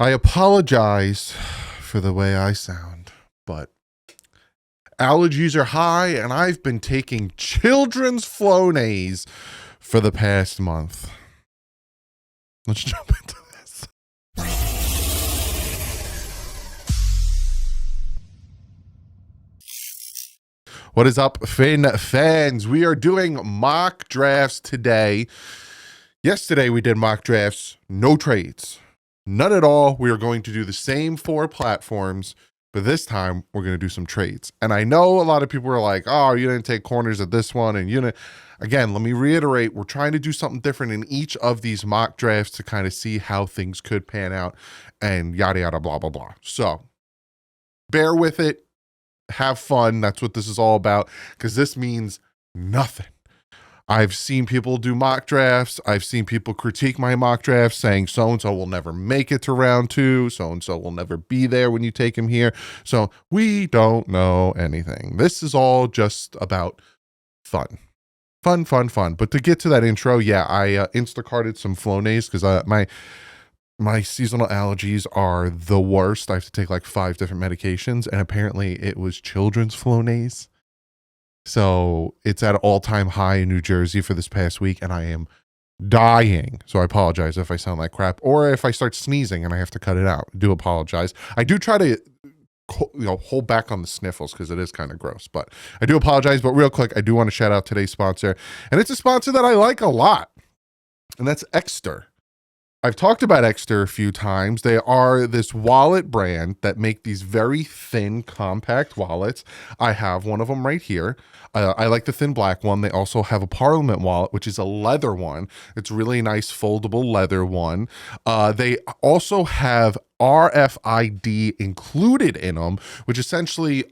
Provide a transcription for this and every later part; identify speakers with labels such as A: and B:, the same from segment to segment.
A: I apologize for the way I sound, but allergies are high and I've been taking children's Flonase for the past month. Let's jump into this. What is up, Finn fans? We are doing mock drafts today. Yesterday we did mock drafts, no trades. None at all. We are going to do the same 4 platforms, but this time we're going to do some trades. And I know a lot of people are like, oh, you didn't take corners at this one. And you didn't. Again, let me reiterate, we're trying to do something different in each of these mock drafts to kind of see how things could pan out and yada, yada, blah, blah, blah. So bear with it. Have fun. That's what this is all about, because this means nothing. I've seen people do mock drafts. I've seen people critique my mock drafts saying so-and-so will never make it to round 2. So-and-so will never be there when you take him here. So we don't know anything. This is all just about fun. Fun. But to get to that intro, yeah, I Instacarted some Flonase because my seasonal allergies are the worst. I have to take like 5 different medications, and apparently it was children's Flonase. So it's at an all-time high in New Jersey for this past week, and I am dying. So I apologize if I sound like crap, or if I start sneezing and I have to cut it out. I do apologize. I do try to hold back on the sniffles because it is kind of gross, but I do apologize. But real quick, I do want to shout out today's sponsor, and it's a sponsor that I like a lot, and that's Exter. I've talked about Exter a few times. They are this wallet brand that make these very thin, compact wallets. I have one of them right here. I like the thin black one. They also have a Parliament wallet, which is a leather one. It's really nice, foldable leather one. They also have RFID included in them, which essentially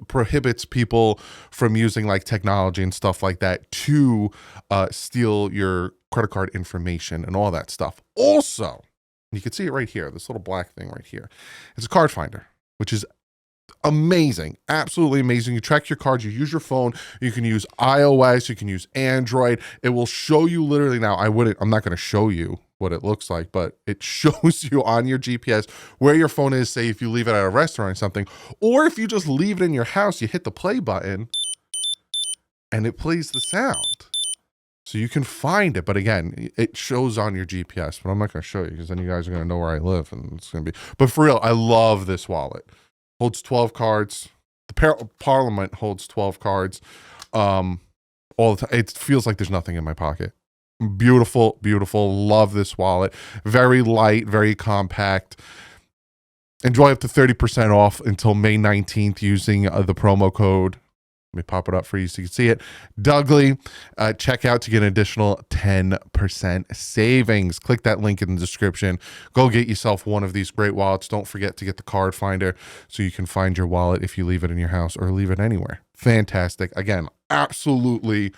A: prohibits people from using like technology and stuff like that to steal your credit card information and all that stuff. Also, you can see it right here, this little black thing right here. It's a card finder, which is amazing, absolutely amazing. You track your cards, you use your phone, you can use iOS, you can use Android. It will show you literally now. I'm not going to show you what it looks like, but it shows you on your GPS where your phone is, say if you leave it at a restaurant or something, or if you just leave it in your house, you hit the play button and it plays the sound. So you can find it, but again, it shows on your GPS, but I'm not going to show you because then you guys are going to know where I live and it's going to be, but for real, I love this wallet. Holds 12 cards. The Parliament holds 12 cards. All the time. It feels like there's nothing in my pocket. Beautiful. Love this wallet. Very light, very compact. Enjoy up to 30% off until May 19th using the promo code. Let me pop it up for you so you can see it. Dougley, check out to get an additional 10% savings. Click that link in the description. Go get yourself one of these great wallets. Don't forget to get the card finder so you can find your wallet if you leave it in your house or leave it anywhere. Fantastic. Again, absolutely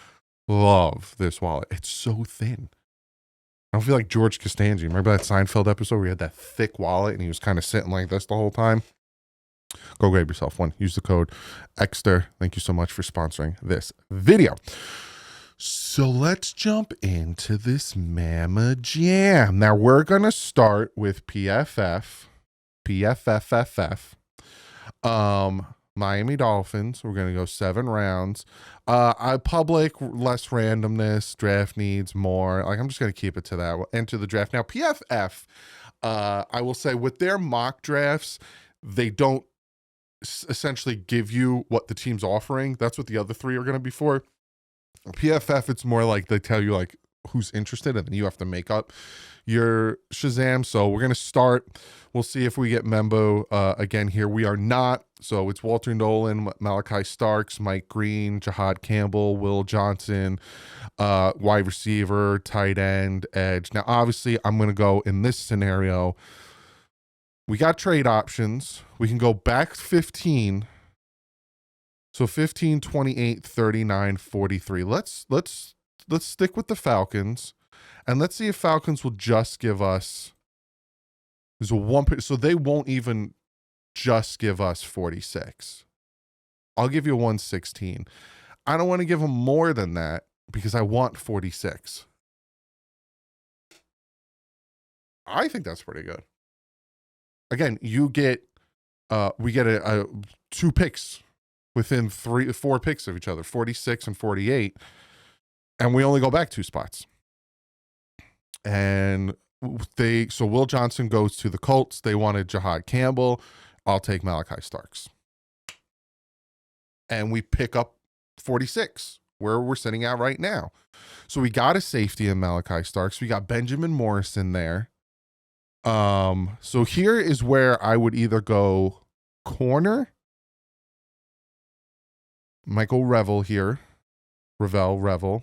A: love this wallet. It's so thin. I don't feel like George Costanza. Remember that Seinfeld episode where he had that thick wallet and he was kind of sitting like this the whole time? Go grab yourself one. Use the code Exter. Thank you so much for sponsoring this video. So let's jump into this Mama Jam. Now we're going to start with PFFFF. Miami Dolphins. We're going to go 7 rounds. Public, less randomness. Draft needs more. Like, I'm just going to keep it to that. We'll enter the draft. Now, PFF, I will say with their mock drafts, they don't essentially give you what the team's offering. That's what the other 3 are going to be for. PFF, it's more like they tell you like who's interested and then you have to make up your Shazam. So we're going to start. We'll see if we get Membo again here. We are not. So it's Walter Nolan, Malachi Starks, Mike Green, Jahad Campbell, Will Johnson, wide receiver, tight end, edge. Now, obviously, I'm going to go in this scenario. We got trade options. We can go back 15. So 15, 28, 39, 43. Let's stick with the Falcons. And let's see if Falcons will just give us there's a 1, so they won't even just give us 46. I'll give you 116. I don't want to give them more than that because I want 46. I think that's pretty good. again, you get we get a 2 picks within 4 picks of each other, 46 and 48, and we only go back 2 spots. And so Will Johnson goes to the Colts. They wanted Jahad Campbell. I'll take Malachi Starks. And we pick up 46, where we're sitting at right now. So we got a safety in Malachi Starks. We got Benjamin Morris in there. So here is where I would either go corner, Michael Revel here, Revel,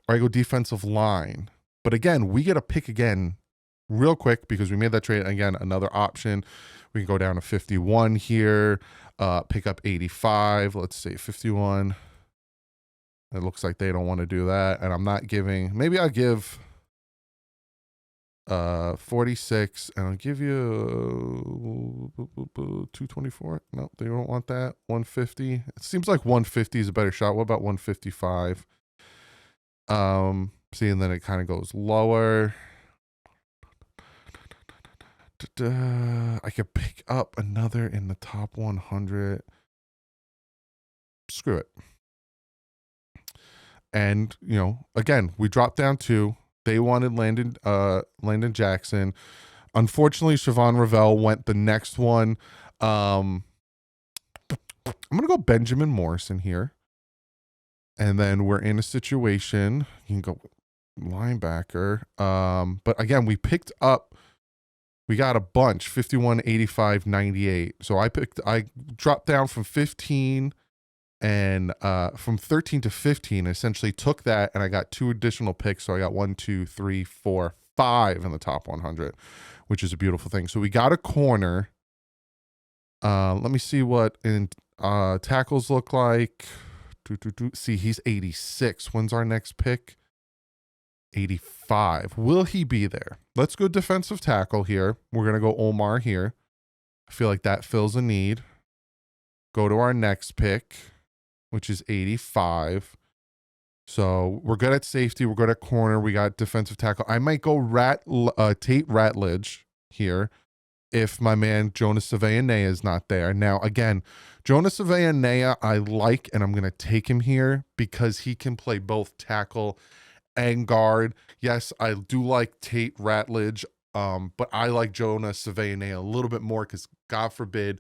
A: or I go defensive line. But again, we get a pick again real quick because we made that trade. Again, another option. We can go down to 51 here, pick up 85. Let's see, 51. It looks like they don't want to do that. And I'm not giving, maybe I'll give 46 and I'll give you 224. No, they don't want that. 150. It seems like 150 is a better shot. What about 155? See, and then it kind of goes lower. I could pick up another in the top 100. Screw it. And, you know, again, we dropped down 2. They wanted Landon Jackson. Unfortunately, Siobhan Ravel went the next one. I'm going to go Benjamin Morrison here. And then we're in a situation. You can go linebacker. But again, we picked up, we got a bunch, 51, 85, 98. So I dropped down from 15 and from 13 to 15, essentially took that and I got 2 additional picks. So I got 1, 2, 3, 4, 5 in the top 100, which is a beautiful thing. So we got a corner. Let me see what in tackles look like. See, he's 86. When's our next pick? 85. Will he be there? Let's go defensive tackle here. We're going to go Omar here. I feel like that fills a need. Go to our next pick, which is 85. So we're good at safety. We're good at corner. We got defensive tackle. I might go Tate Ratledge here if my man Jonas Savaianea is not there. Now, again, Jonas Savaianea I like, and I'm going to take him here because he can play both tackle and guard. Yes, I do like Tate Ratledge, but I like Jonas Savaianea a little bit more because, God forbid,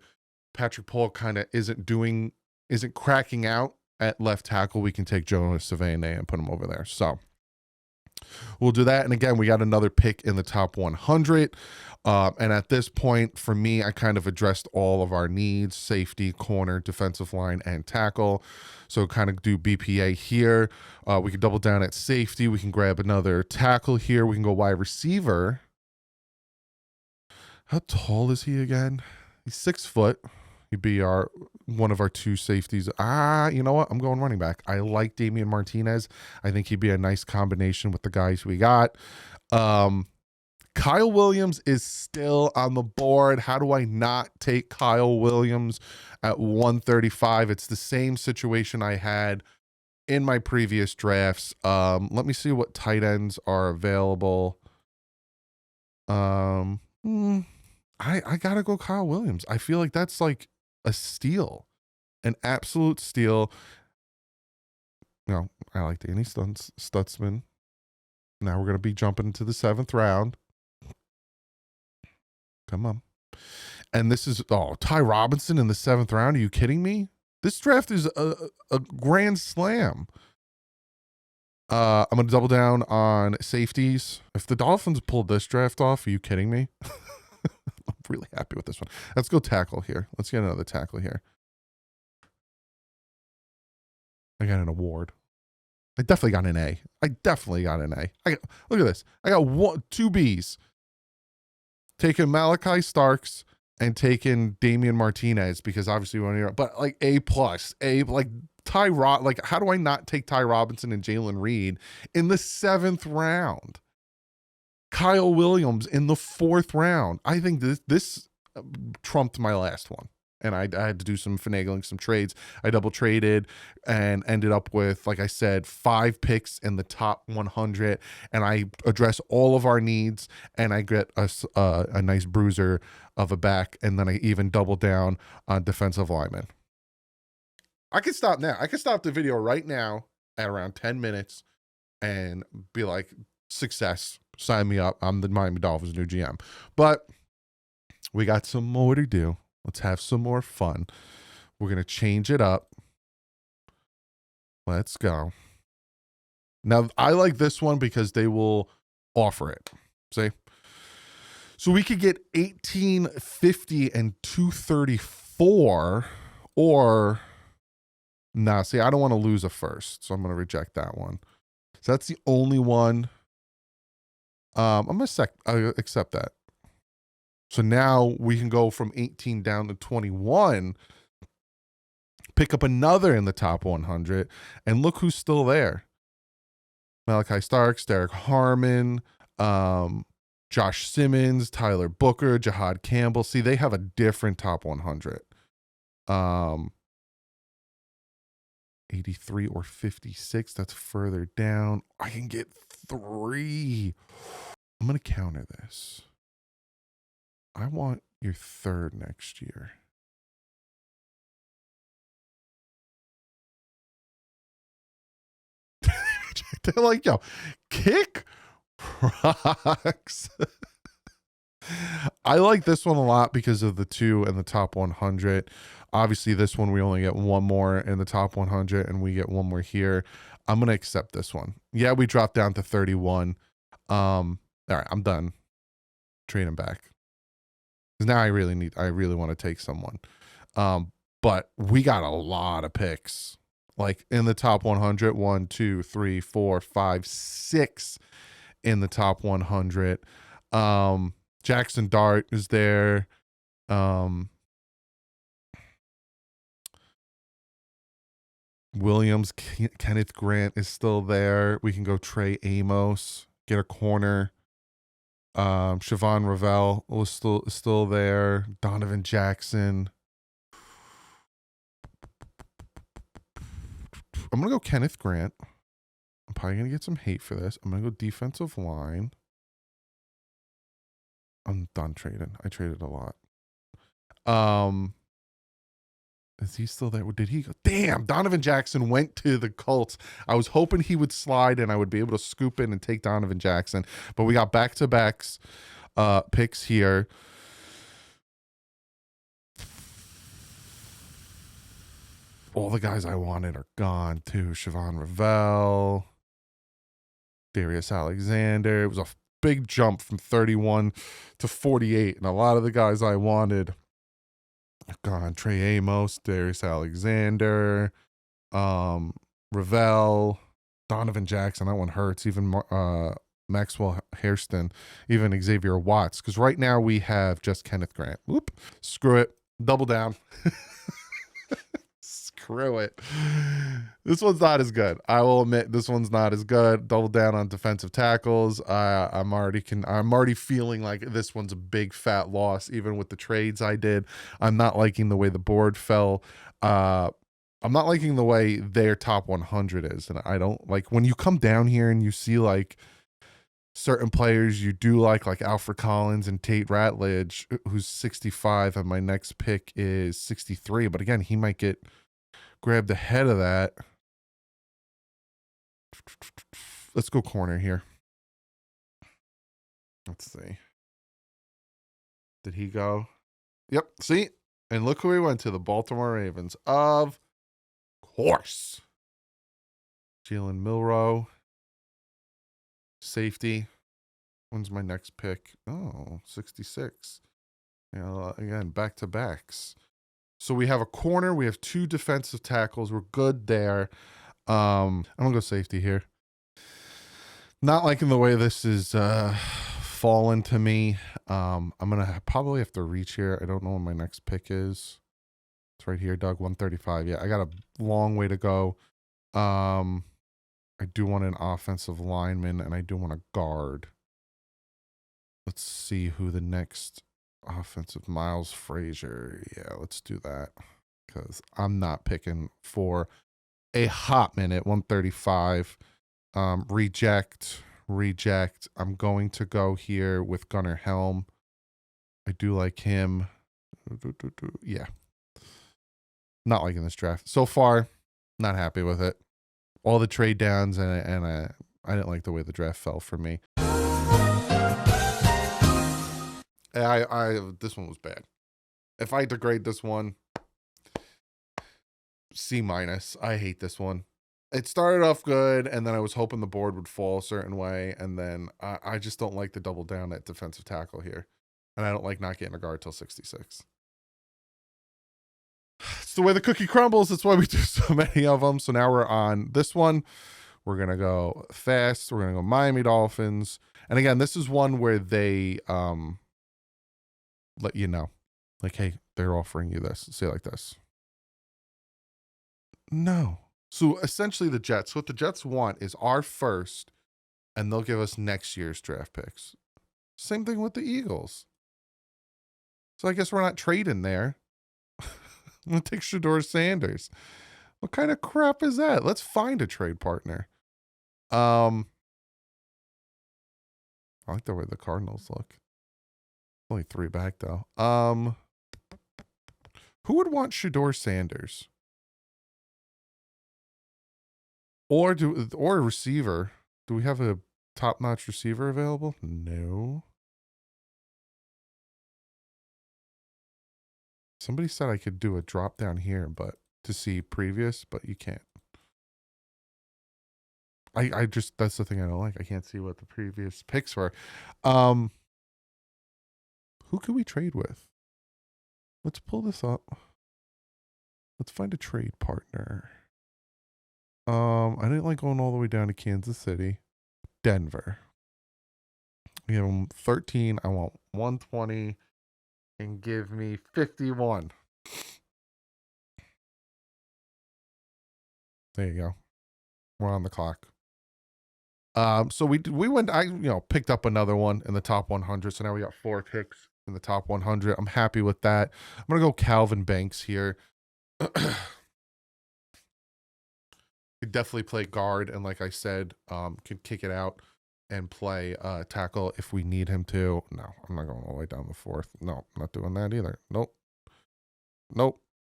A: Patrick Polk kind of isn't cracking out at left tackle. We can take Jonas Savaianea and put him over there. So we'll do that. And again, we got another pick in the top 100. And at this point, for me, I kind of addressed all of our needs: safety, corner, defensive line, and tackle. So kind of do BPA here. We can double down at safety. We can grab another tackle here. We can go wide receiver. How tall is he again? He's 6 foot. He'd be one of our 2 safeties. You know what? I'm going running back. I like Damian Martinez. I think he'd be a nice combination with the guys we got. Kyle Williams is still on the board. How do I not take Kyle Williams at 135? It's the same situation I had in my previous drafts. Let me see what tight ends are available. I gotta go Kyle Williams. I feel like that's like a steal, an absolute steal. No, I like Danny Stutzman. Now we're gonna be jumping into the 7th round. Come on. And this is, Ty Robinson in the 7th round. Are you kidding me? This draft is a grand slam. I'm going to double down on safeties. If the Dolphins pulled this draft off, are you kidding me? I'm really happy with this one. Let's go tackle here. Let's get another tackle here. I got an award. I definitely got an A. Look at this. I got 2 Bs. Taking Malachi Starks and taking Damian Martinez because obviously we want to, but like A+, like how do I not take Ty Robinson and Jalen Reed in the 7th round? Kyle Williams in the 4th round. I think this trumped my last one. and I had to do some finagling, some trades. I double traded and ended up with, like I said, 5 picks in the top 100, and I address all of our needs, and I get us a nice bruiser of a back, and then I even double down on defensive linemen. I can stop now. I can stop the video right now at around 10 minutes and be like, success, sign me up. I'm the Miami Dolphins new GM. But we got some more to do. Let's have some more fun. We're going to change it up. Let's go. Now, I like this one because they will offer it. See? So we could get 1850 and 234, or nah, see, I don't want to lose a first, so I'm going to reject that one. So that's the only one. I'm going to accept that. So now we can go from 18 down to 21, pick up another in the top 100, and look who's still there. Malachi Starks, Derek Harmon, Josh Simmons, Tyler Booker, Jahad Campbell. See, they have a different top 100. 83 or 56. That's further down. I can get 3. I'm going to counter this. I want your 3rd next year. They're like, yo, kick rocks. I like this one a lot because of the 2 in the top 100. Obviously, this one we only get 1 more in the top 100, and we get 1 more here. I'm going to accept this one. Yeah, we dropped down to 31. All right, I'm done. Trade him back. Because now I really want to take someone. But we got a lot of picks. Like in the top 100, 1, 2, 3, 4, 5, 6 in the top 100. Jackson Dart is there. Williams, Kenneth Grant is still there. We can go Trey Amos, get a corner. Siobhan Ravel is still there. Donovan Jackson. I'm going to go Kenneth Grant. I'm probably going to get some hate for this. I'm going to go defensive line. I'm done trading. I traded a lot. Is he still there? Did he go? Damn, Donovan Jackson went to the Colts. I was hoping he would slide and I would be able to scoop in and take Donovan Jackson. But we got back-to-backs picks here. All the guys I wanted are gone too. Siobhan Ravel, Darius Alexander. It was a big jump from 31 to 48. And a lot of the guys I wanted are gone. Trey Amos, Darius Alexander, Ravel, Donovan Jackson. That one hurts. Even Maxwell Hairston, even Xavier Watts. Because right now we have just Kenneth Grant. Whoop. Screw it. Double down. Screw it. This one's not as good. I will admit this one's not as good. Double down on defensive tackles. I'm already feeling like this one's a big fat loss, even with the trades I did. I'm not liking the way the board fell. I'm not liking the way their top 100 is. And I don't like when you come down here and you see like certain players you do like Alfred Collins and Tate Ratledge, who's 65, and my next pick is 63. But again, he might get grabbed ahead of that. Let's go corner here. Let's see. Did he go? Yep. See? And look who he went to. The Baltimore Ravens. Of course. Jalen Milroe. Safety. When's my next pick? Oh, 66. Again, back-to-backs. So we have a corner. We have 2 defensive tackles. We're good there. I'm going to go safety here. Not liking the way this is fallen to me. I'm going to probably have to reach here. I don't know what my next pick is. It's right here, Doug, 135. Yeah, I got a long way to go. I do want an offensive lineman, and I do want a guard. Let's see who the next Offensive Miles Frazier. Yeah, let's do that. Because I'm not picking for a hot minute. 135. Reject. I'm going to go here with Gunnar Helm. I do like him. Yeah. Not liking this draft. So far, not happy with it. All the trade downs, and I didn't like the way the draft fell for me. This one was bad. If I had to grade this one, C-. I hate this one. It started off good, and then I was hoping the board would fall a certain way, and then I just don't like the double down at defensive tackle here. And I don't like not getting a guard till 66. It's the way the cookie crumbles. That's why we do so many of them. So now we're on this one. We're going to go fast. We're going to go Miami Dolphins. And again, this is one where they let you know. Like, hey, they're offering you this. Say it like this. No. So essentially the Jets, what the Jets want is our first, and they'll give us next year's draft picks. Same thing with the Eagles. So I guess we're not trading there. I'm going to take Shedeur Sanders. What kind of crap is that? Let's find a trade partner. I like the way the Cardinals look. Only 3 back though. Who would want Shedeur Sanders? Or a receiver? Do we have a top-notch receiver available? No. Somebody said I could do a drop down here, but to see previous, but you can't. I just, that's the thing I don't like. I can't see what the previous picks were. Who can we trade with? Let's pull this up. Let's find a trade partner. I didn't like going all the way down to Kansas City. Denver. We have 13. I want 120 and give me 51. There you go. We're on the clock. So we went, picked up another one in the top 100. So now we got 4 picks in the top 100. I'm happy with that. I'm going to go Calvin Banks here. Could definitely play guard, and like I said, could kick it out and play tackle if we need him to. No, I'm not going all the way down the 4th. No, I'm not doing that either. Nope.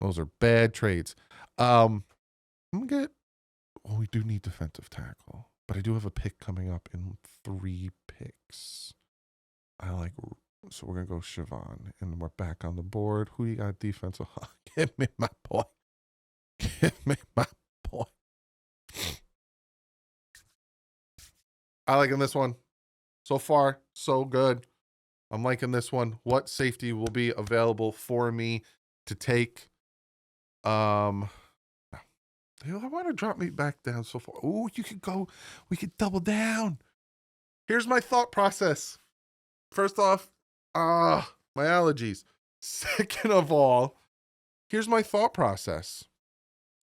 A: Those are bad trades. I'm gonna get. Oh, we do need defensive tackle, but I do have a pick coming up in 3 picks. So we're gonna go Siobhan, and we're back on the board. Who you got defensive? Give me my boy. Give me my boy. I liking this one. So far, so good. I'm liking this one. What safety will be available for me to take? I want to drop me back down so far. Oh, you could go. We could double down. Here's my thought process. First off, my allergies. Second of all, here's my thought process.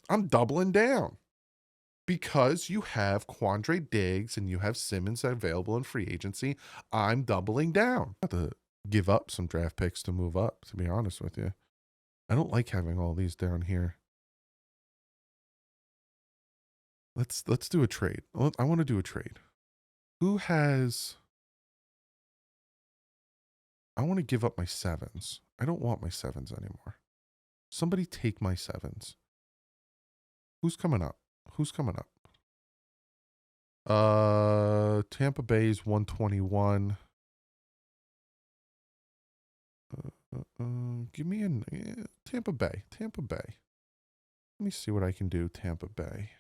A: I'm doubling down. Because you have Quandre Diggs and you have Simmons available in free agency, I'm doubling down. I have to give up some draft picks to move up, to be honest with you. I don't like having all these down here. Let's do a trade. I want to do a trade. Who has... I want to give up my 7s. I don't want my 7s anymore. Somebody take my 7s. Who's coming up? Tampa Bay's 121. Give me Tampa Bay. Let me see what I can do, Tampa Bay.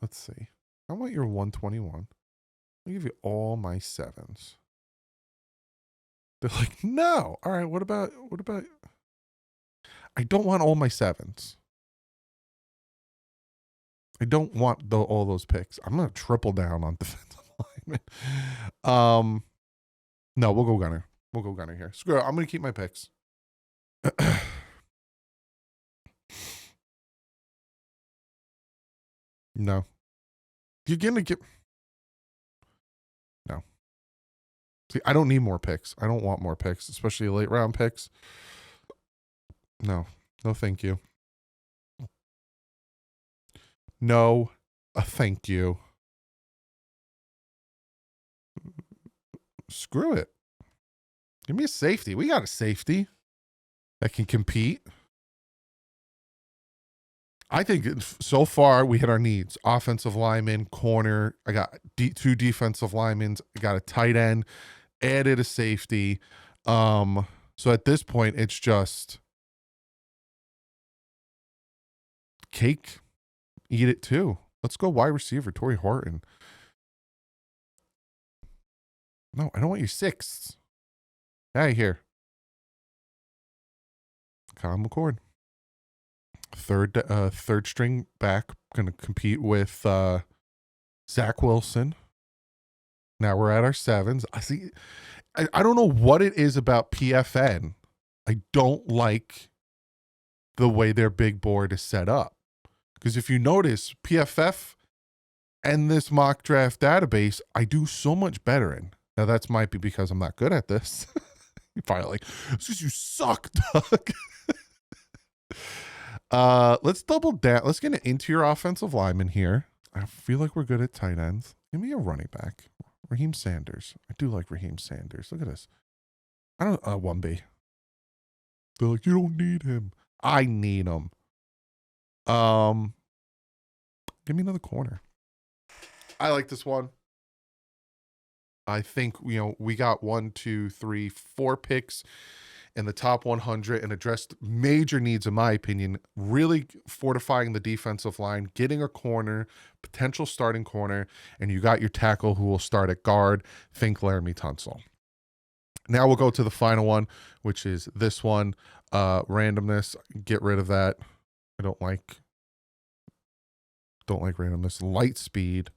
A: Let's see. I want your 121. I'll give you all my 7s. They're like, no. All right, what about I don't want all my 7s. I don't want all those picks. I'm gonna triple down on defensive linemen. No, we'll go Gunner. Here. Screw it. I'm gonna keep my picks. No. You're gonna get... No. See, I don't need more picks. I don't want more picks, especially late round picks. No. No, thank you. No, thank you. Screw it. Give me a safety. We got a safety that can compete. I think so far we hit our needs. Offensive lineman, corner. I got two defensive linemen. I got a tight end. Added a safety. So at this point, it's just cake. Eat it too. Let's go wide receiver, Torrey Horton. No, I don't want your sixths. Hey, here. Kyle McCord. Third string back, gonna compete with Zach Wilson. Now we're at our sevens. I see. I don't know what it is about PFN. I don't like the way their big board is set up. Because if you notice, PFF and this mock draft database, I do so much better in. Now that might be because I'm not good at this. You're probably like, it's because you suck, Doug. Let's double down. Let's get an interior offensive lineman here. I feel like we're good at tight ends. Give me a running back. Raheem Sanders. I do like Raheem Sanders. Look at this. I don't 1B. They're like, you don't need him. I need him. Give me another corner. I like this one. I think, we got 1, 2, 3, 4 picks in the top 100 and addressed major needs, in my opinion, really fortifying the defensive line, getting a corner, potential starting corner, and you got your tackle who will start at guard. Think Laramie Tunsil. Now we'll go to the final one, which is this one. Randomness. Get rid of that. I don't like randomness. Light speed.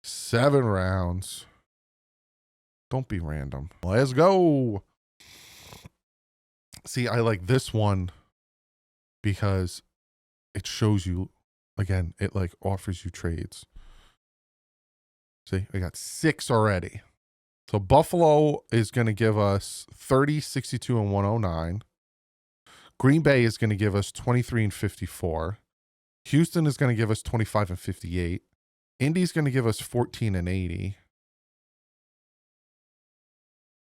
A: 7 rounds. Don't be random. Let's go. See, I like this one because it shows you, again, it like offers you trades. See, I got 6 already. So Buffalo is going to give us 30, 62, and 109. Green Bay is going to give us 23 and 54. Houston is going to give us 25 and 58. Indy's going to give us 14 and 80.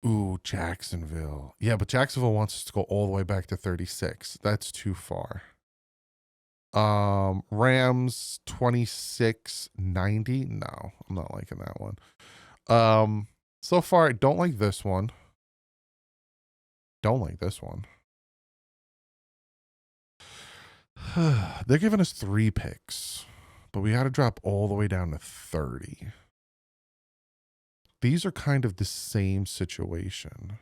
A: Ooh, Jacksonville. Yeah, but Jacksonville wants us to go all the way back to 36. That's too far. Rams 26-90. No, I'm not liking that one. So far, I don't like this one. Don't like this one. They're giving us 3 picks, but we got to drop all the way down to 30. These are kind of the same situation.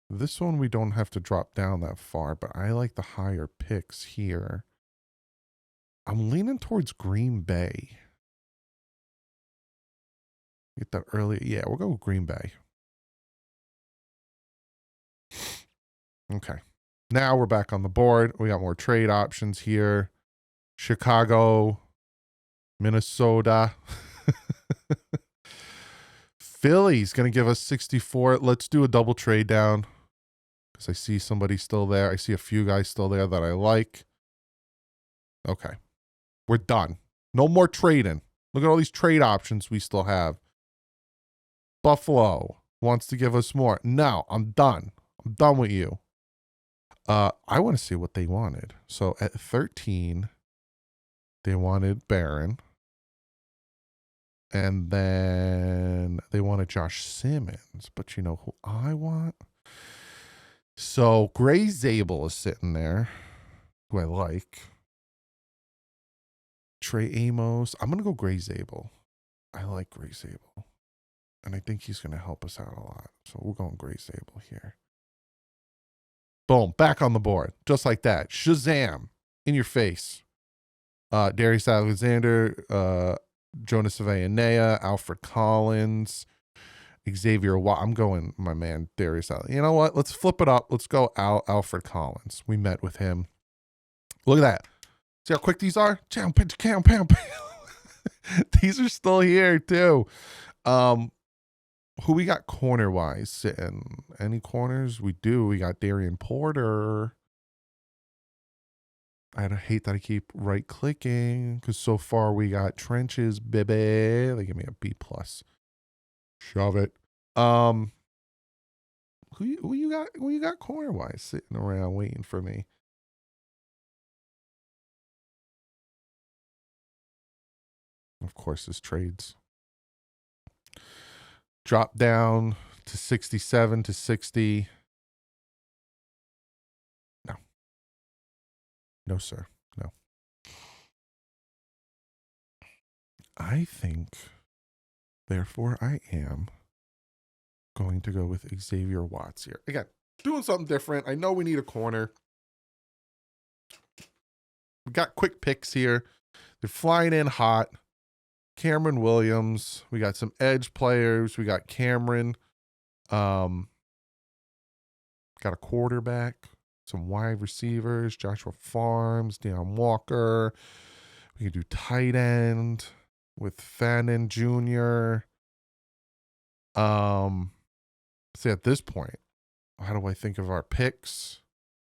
A: This one we don't have to drop down that far, but I like the higher picks here. I'm leaning towards Green Bay. Get that early. Yeah, we'll go with Green Bay. Okay. Now we're back on the board. We got more trade options here. Chicago, Minnesota. Philly's going to give us 64. Let's do a double trade down because I see somebody still there. I see a few guys still there that I like. Okay. We're done. No more trading. Look at all these trade options we still have. Buffalo wants to give us more. No, I'm done. I'm done with you. I want to see what they wanted. So at 13, they wanted Barron. And then they wanted Josh Simmons. But you know who I want? So Gray Zabel is sitting there, who I like. Trey Amos. I'm going to go Gray Zabel. I like Gray Zabel. And I think he's going to help us out a lot. So we're going Gray Zabel here. Boom. Back on the board. Just like that. Shazam. In your face. Darius Alexander. Jonas Avayanea. Alfred Collins. Xavier Watt. I'm going my man Darius Alexander. You know what? Let's flip it up. Let's go Alfred Collins. We met with him. Look at that. See how quick these are? These are still here too. Who we got corner-wise sitting? Any corners? We do. We got Darian Porter. I hate that I keep right-clicking because so far we got trenches, baby. They give me a B+. Shove it. Who you got corner-wise sitting around waiting for me? Of course, this trades. Drop down to 67 to 60. No. No, sir. No. I think, therefore, I am going to go with Xavier Watts here. Again, doing something different. I know we need a corner. We got quick picks here. They're flying in hot. Cameron Williams. We got some edge players. We got Cameron. Got a quarterback. Some wide receivers. Joshua Farms. Deion Walker. We can do tight end with Fannin Jr. See, at this point, how do I think of our picks?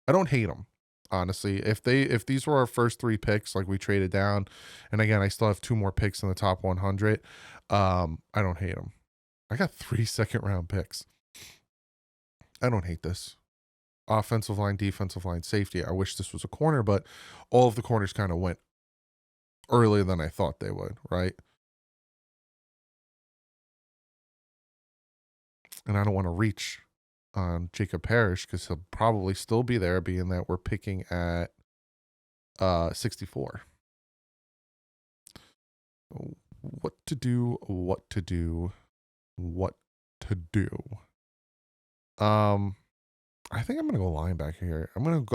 A: I don't hate them. Honestly, if these were our first 3 picks, like we traded down, and again, I still have 2 more picks in the top 100. I don't hate them. I got 3 second-round picks. I don't hate this. Offensive line, defensive line, safety. I wish this was a corner, but all of the corners kind of went earlier than I thought they would, right? And I don't want to reach on Jacob Parrish because he'll probably still be there, being that we're picking at 64. What to do? I think I'm gonna go linebacker here. I'm gonna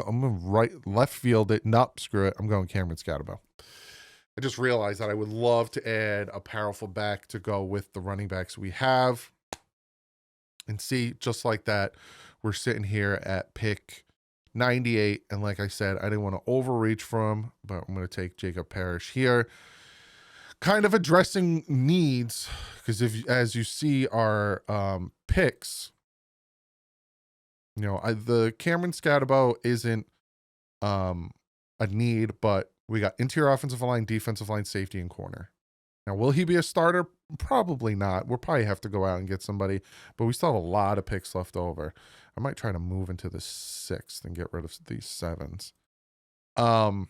A: left field it. Nope, screw it. I'm going Cameron Scatterbo. I just realized that I would love to add a powerful back to go with the running backs we have. And see, just like that, we're sitting here at pick 98. And like I said, I didn't want to overreach for him, but I'm going to take Jacob Parrish here. Kind of addressing needs, because as you see our picks, you know, the Cameron Scatterbo isn't a need, but we got interior offensive line, defensive line, safety, and corner. Now, will he be a starter? Probably not. We'll probably have to go out and get somebody, but we still have a lot of picks left over. I might try to move into the 6th and get rid of these 7s. So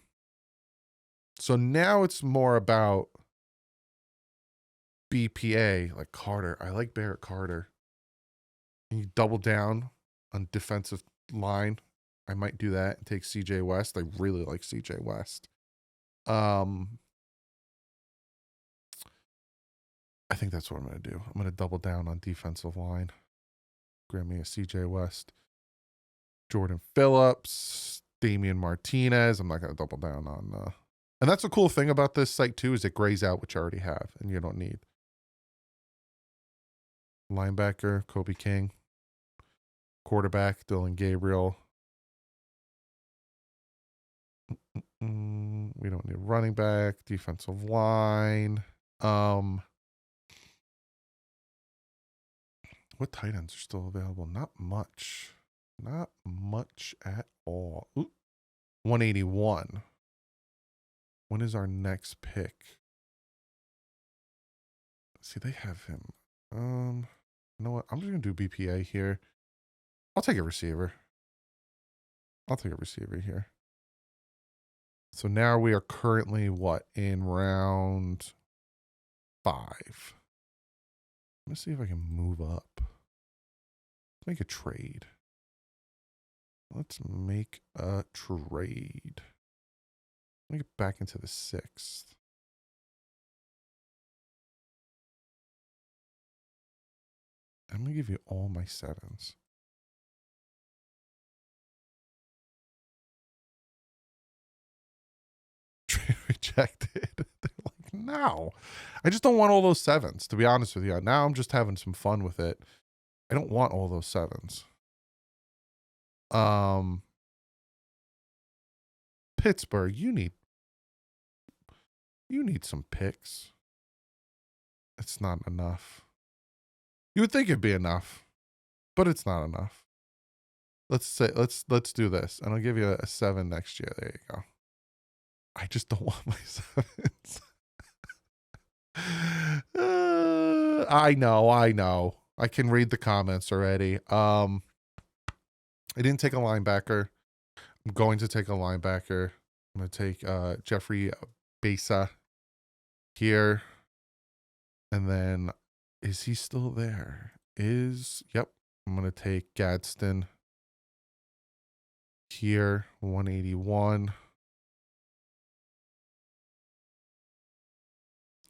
A: now it's more about BPA, like Carter. I like Barrett Carter. Can you double down on defensive line? I might do that and take CJ West. I really like CJ West. I think that's what I'm going to do. I'm going to double down on defensive line. Grab me a CJ West. Jordan Phillips. Damian Martinez. I'm not going to double down on... And that's a cool thing about this site, too, is it grays out, which you already have, and you don't need. Linebacker, Kobe King. Quarterback, Dylan Gabriel. We don't need running back. Defensive line. What tight ends are still available? Not much. Not much at all. Ooh, 181. When is our next pick? See, they have him. You know what? I'm just going to do BPA here. I'll take a receiver. Here. So now we are currently, what, in round 5. Let's see if I can move up. Let's make a trade. Let me get back into the 6th. I'm going to give you all my 7s. Trade rejected. They're like, no. I just don't want all those 7s, to be honest with you. Now I'm just having some fun with it. I don't want all those 7s. Pittsburgh, you need some picks. It's not enough. You would think it'd be enough, but it's not enough. Let's do this, and I'll give you a 7 next year. There you go. I just don't want my 7s. I know. I can read the comments already. I didn't take a linebacker. I'm going to take a linebacker. I'm going to take Jeffrey Besa here. And then, is he still there? Yep. I'm going to take Gadsden here, 181.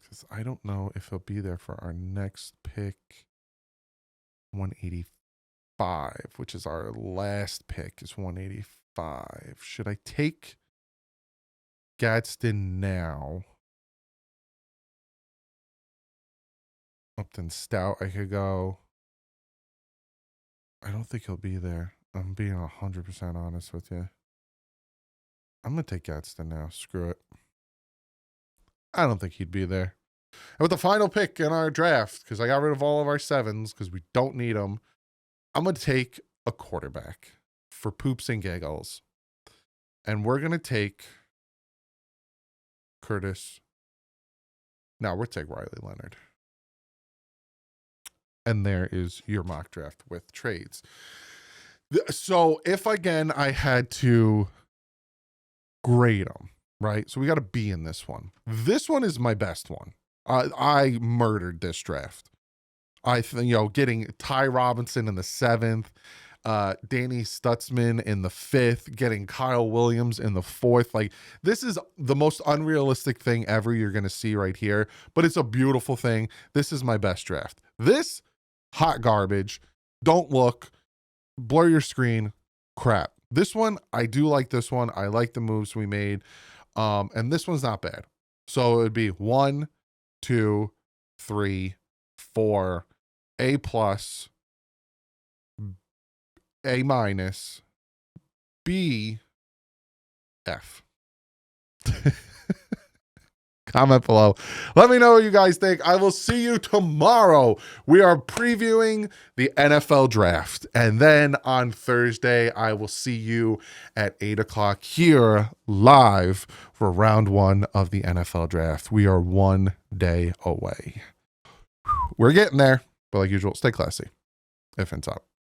A: Because I don't know if he'll be there for our next pick, 185, which is our last pick, is 185. Should I take Gadsden now? Upton Stout, I could go. I don't think he'll be there. I'm being 100% honest with you. I'm going to take Gadsden now. Screw it. I don't think he'd be there. And with the final pick in our draft, because I got rid of all of our 7s because we don't need them, I'm going to take a quarterback for poops and giggles. And we're going to take Curtis. Now we'll take Riley Leonard. And there is your mock draft with trades. So if, again, I had to grade them, right? So we got a B in this one. This one is my best one. I murdered this draft. I think, getting Ty Robinson in the 7th, Danny Stutzman in the 5th, getting Kyle Williams in the 4th. Like, this is the most unrealistic thing ever you're going to see right here, but it's a beautiful thing. This is my best draft. This, hot garbage. Don't look. Blur your screen. Crap. This one, I do like this one. I like the moves we made. And this one's not bad. So it would be 1, 2, 3, 4, A+, A-, B, F. Comment below. Let me know what you guys think. I will see you tomorrow. We are previewing the NFL draft. And then on Thursday, I will see you at 8 o'clock here live for round 1 of the NFL draft. We are 1 day away. We're getting there. But like usual, stay classy. If in top.